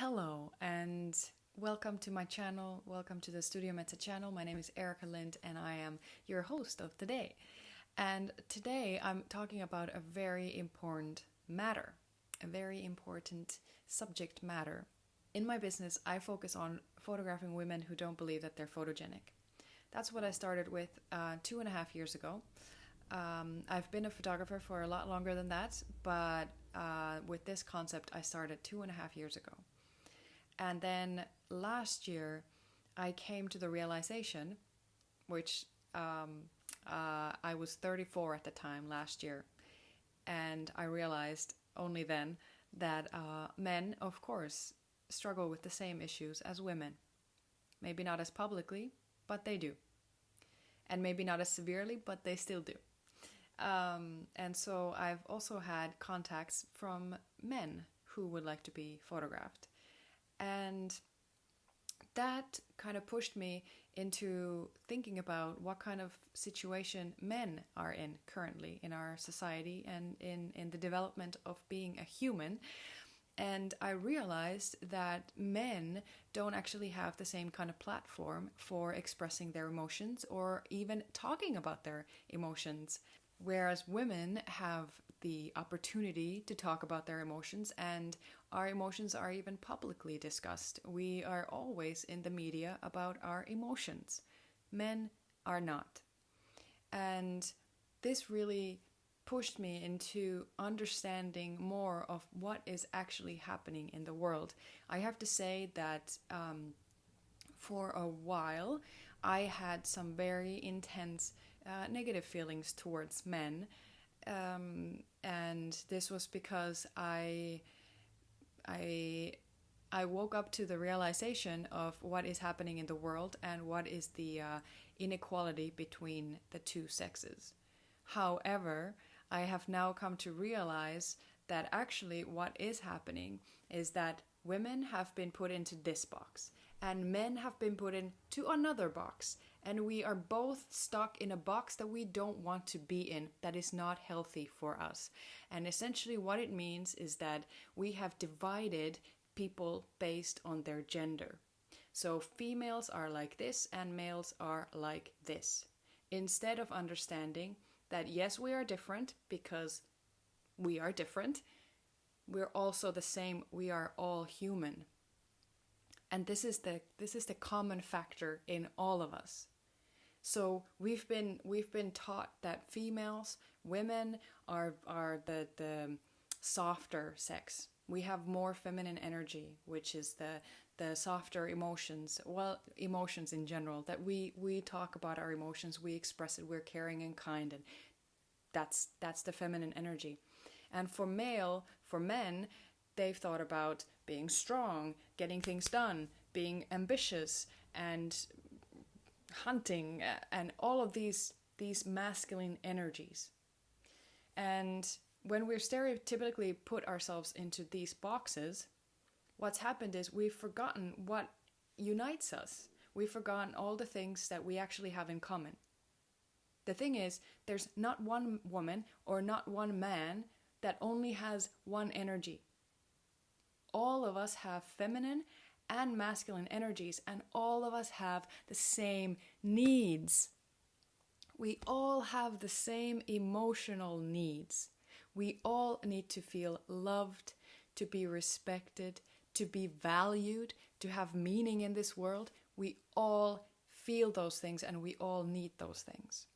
Hello and welcome to my channel. Welcome to the Studio Meta channel. My name is Erica Lind and I am your host of today. And today I'm talking about a very important matter, a very important subject matter. In my business, I focus on photographing women who don't believe that they're photogenic. That's what I started with 2.5 years ago. I've been a photographer for a lot longer than that, but with this concept I started 2.5 years ago. And then last year I came to the realization, which I was 34 at the time last year, and I realized only then that men, of course, struggle with the same issues as women. Maybe not as publicly, but they do. And maybe not as severely, but they still do. And so I've also had contacts from men who would like to be photographed. And that kind of pushed me into thinking about what kind of situation men are in currently in our society and in the development of being a human. And I realized that men don't actually have the same kind of platform for expressing their emotions or even talking about their emotions. Whereas women have the opportunity to talk about their emotions, and our emotions are even publicly discussed. We are always in the media about our emotions. Men are not. And this really pushed me into understanding more of what is actually happening in the world. I have to say that for a while I had some very intense negative feelings towards men, and this was because I woke up to the realization of what is happening in the world and what is the inequality between the two sexes. However, I have now come to realize that actually what is happening is that women have been put into this box and men have been put into another box, and we are both stuck in a box that we don't want to be in, that is not healthy for us. And essentially what it means is that we have divided people based on their gender. So females are like this and males are like this. Instead of understanding that yes, we are different because we are different, we're also the same, we are all human. And this is the common factor in all of us. So we've been taught that females, women are the softer sex. We have more feminine energy, which is the softer emotions. Well, emotions in general. That we talk about our emotions, we express it, we're caring and kind, and that's the feminine energy. And for men, they've thought about being strong, getting things done, being ambitious, and hunting, and all of these masculine energies. And when we're stereotypically put ourselves into these boxes, what's happened is we've forgotten what unites us. We've forgotten all the things that we actually have in common. The thing is, there's not one woman or not one man that only has one energy. All of us have feminine and masculine energies, and all of us have the same needs. We all have the same emotional needs. We all need to feel loved, to be respected, to be valued, to have meaning in this world. We all feel those things and we all need those things.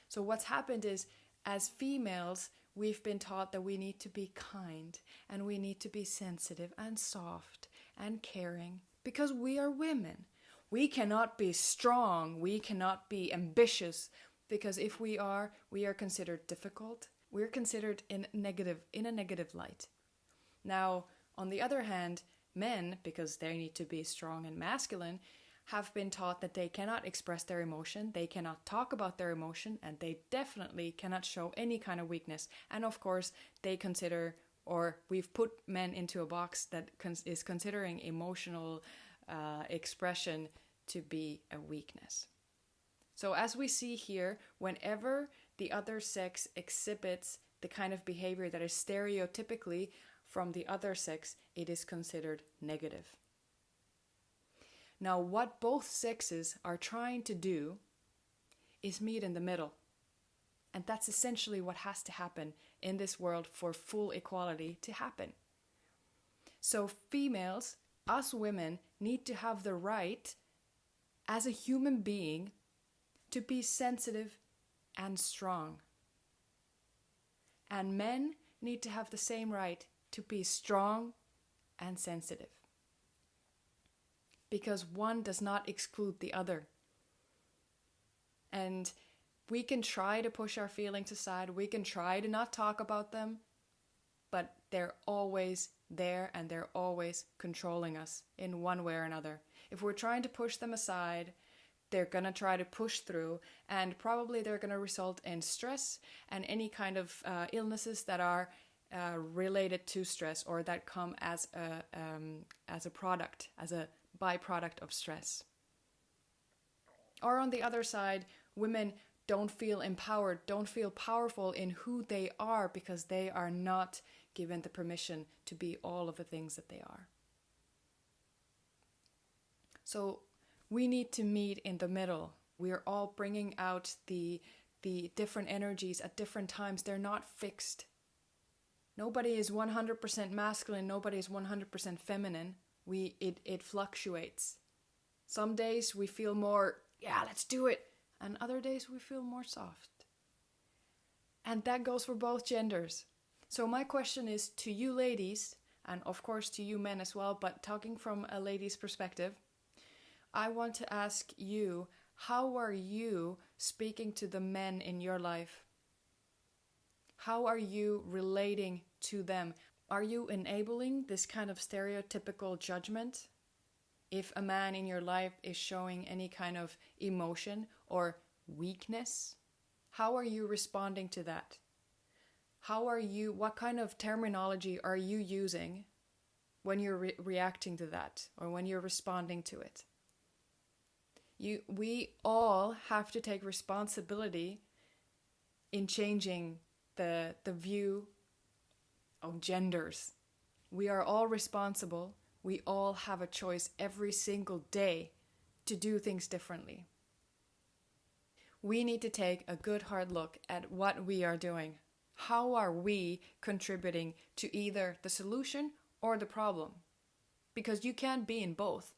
So what's happened is, as females, we've been taught that we need to be kind and we need to be sensitive and soft and caring because we are women. We cannot be strong, we cannot be ambitious, because if we are considered difficult. We're considered in a negative light. Now, on the other hand, men, because they need to be strong and masculine, have been taught that they cannot express their emotion, they cannot talk about their emotion, and they definitely cannot show any kind of weakness. And of course, they consider, or we've put men into a box that is considering emotional expression to be a weakness. So as we see here, whenever the other sex exhibits the kind of behavior that is stereotypically from the other sex, it is considered negative. Now, what both sexes are trying to do is meet in the middle. And that's essentially what has to happen in this world for full equality to happen. So females, us women, need to have the right as a human being to be sensitive and strong. And men need to have the same right to be strong and sensitive. Because one does not exclude the other. And we can try to push our feelings aside, we can try to not talk about them, but they're always there and they're always controlling us in one way or another. If we're trying to push them aside, they're going to try to push through, and probably they're going to result in stress and any kind of illnesses that are related to stress or that come as a product, as a byproduct of stress. Or on the other side, women don't feel empowered, don't feel powerful in who they are because they are not given the permission to be all of the things that they are. So we need to meet in the middle. We are all bringing out the different energies at different times. They're not fixed. Nobody is 100% masculine, nobody is 100% feminine. It fluctuates. Some days we feel more, yeah, let's do it. And other days we feel more soft. And that goes for both genders. So my question is to you ladies, and of course to you men as well, but talking from a lady's perspective, I want to ask you, how are you speaking to the men in your life? How are you relating to them? Are you enabling this kind of stereotypical judgment? If a man in your life is showing any kind of emotion or weakness, how are you responding to that? What kind of terminology are you using when you're reacting to that or when you're responding to it? We all have to take responsibility in changing the view of genders. We are all responsible. We all have a choice every single day to do things differently. We need to take a good hard look at what we are doing. How are we contributing to either the solution or the problem? Because you can't be in both.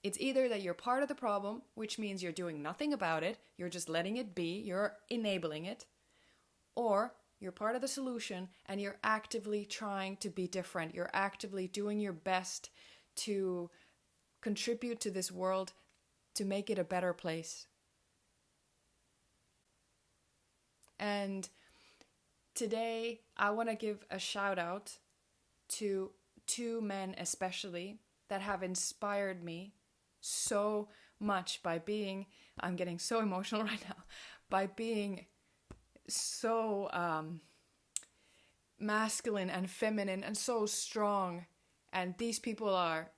It's either that you're part of the problem, which means you're doing nothing about it, you're just letting it be, you're enabling it, or you're part of the solution and you're actively trying to be different. You're actively doing your best to contribute to this world, to make it a better place. And today I want to give a shout out to two men especially that have inspired me so much by being, I'm getting so emotional right now, by being so masculine and feminine and so strong. And these people are,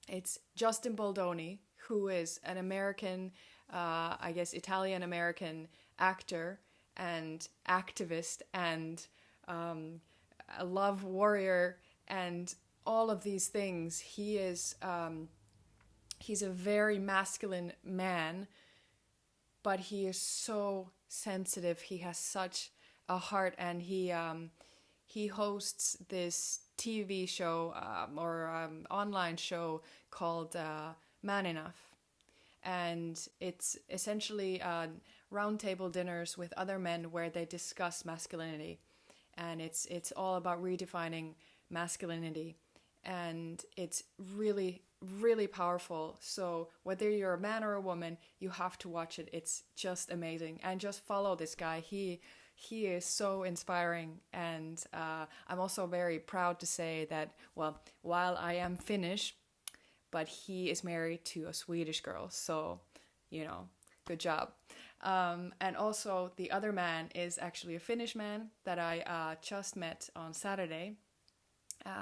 it's Justin Baldoni, who is an American, I guess Italian-American actor and activist and a love warrior and all of these things. He is, he's a very masculine man, but he is so sensitive. He has such a heart, and he hosts this TV show or online show called Man Enough, and it's essentially roundtable dinners with other men where they discuss masculinity, and it's all about redefining masculinity, and it's really, really powerful. So whether you're a man or a woman, you have to watch it. It's just amazing, and just follow this guy. He is so inspiring, and I'm also very proud to say that, well, while I am Finnish, but he is married to a Swedish girl, so, you know, good job. And also the other man is actually a Finnish man that I just met on Saturday.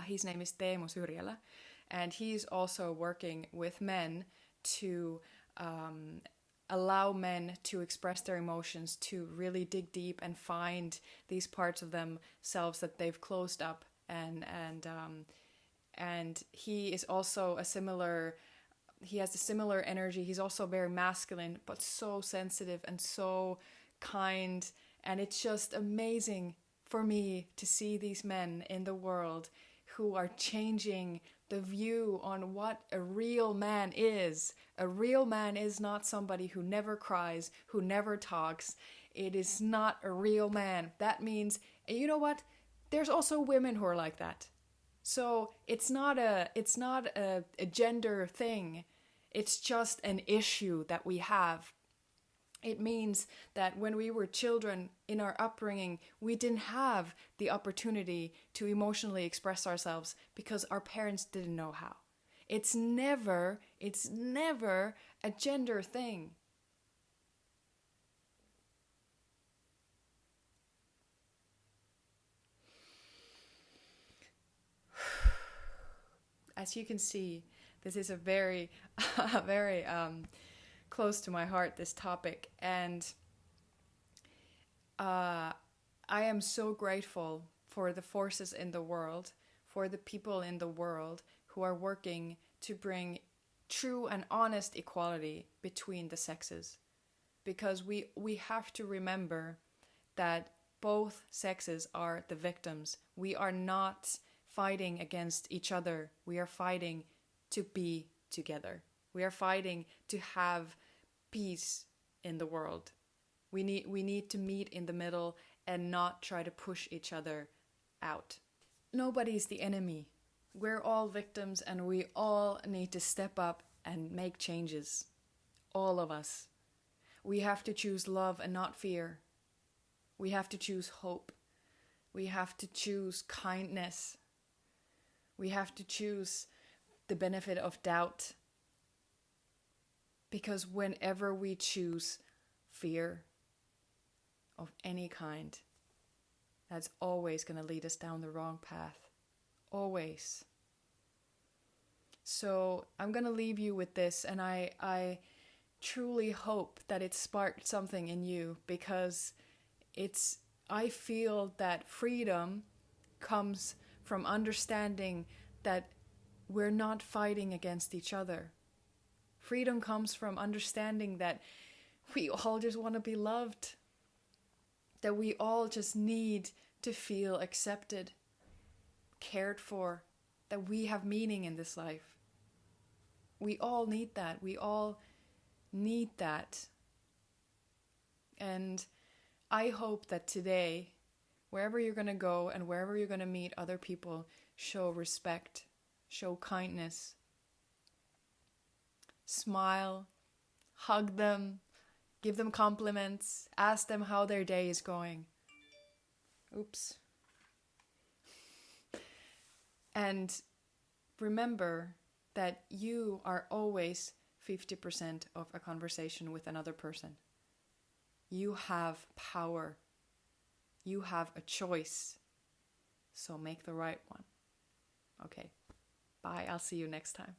His name is Teemu Syrjälä, and he's also working with men to allow men to express their emotions, to really dig deep and find these parts of themselves that they've closed up. And he is also he has a similar energy. He's also very masculine, but so sensitive and so kind. And it's just amazing for me to see these men in the world who are changing the view on what a real man is. A real man is not somebody who never cries, who never talks. It is not a real man. That means, and you know what? There's also women who are like that. So it's not a gender thing. It's just an issue that we have. It means that when we were children, in our upbringing, we didn't have the opportunity to emotionally express ourselves because our parents didn't know how. It's never a gender thing. As you can see, this is a very, very close to my heart, this topic. And I am so grateful for the forces in the world, for the people in the world who are working to bring true and honest equality between the sexes. Because we have to remember that both sexes are the victims. We are not fighting against each other. We are fighting to be together. We are fighting to have peace in the world. We need to meet in the middle and not try to push each other out. Nobody's the enemy. We're all victims, and we all need to step up and make changes. All of us. We have to choose love and not fear. We have to choose hope. We have to choose kindness. We have to choose the benefit of doubt. Because whenever we choose fear of any kind, that's always going to lead us down the wrong path. Always. So I'm going to leave you with this, and I truly hope that it sparked something in you, because I feel that freedom comes from understanding that we're not fighting against each other. Freedom comes from understanding that we all just want to be loved. That we all just need to feel accepted, cared for, that we have meaning in this life. We all need that. We all need that. And I hope that today, wherever you're going to go and wherever you're going to meet other people, show respect, show kindness, smile, hug them, give them compliments, ask them how their day is going. Oops. And remember that you are always 50% of a conversation with another person. You have power. You have a choice. So make the right one. Okay. Bye. I'll see you next time.